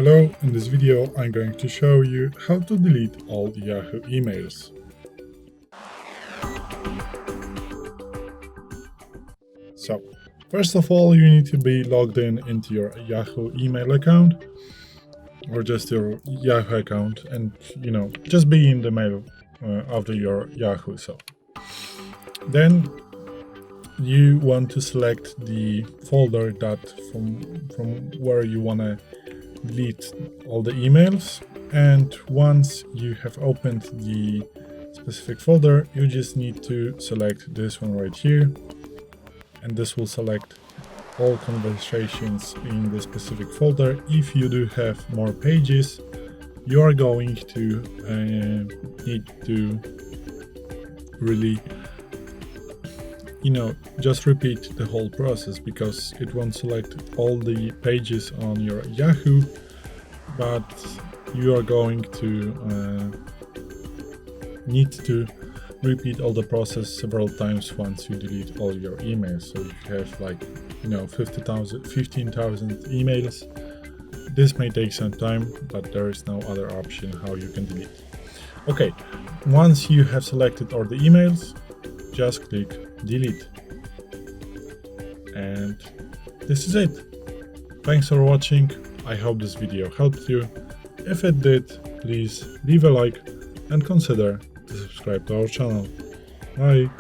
Hello, in this video I'm going to show you how to delete all the Yahoo emails. So, first of all, you need to be logged into your Yahoo email account or just your Yahoo account and, just be in the mail after your Yahoo. So, then you want to select the folder that from where you want to delete all the emails, and once you have opened the specific folder, you just need to select this one right here, and this will select all conversations in the specific folder. If you do have more pages, you are going to need to really just repeat the whole process, because it won't select all the pages on your Yahoo, but you are going to need to repeat all the process several times once you delete all your emails. So if you have 15,000 emails, this may take some time, but there is no other option how you can delete. Okay, once you have selected all the emails, just click delete, and this is it. Thanks for watching. I hope this video helped you. If it did, please leave a like and consider to subscribe to our channel. Bye.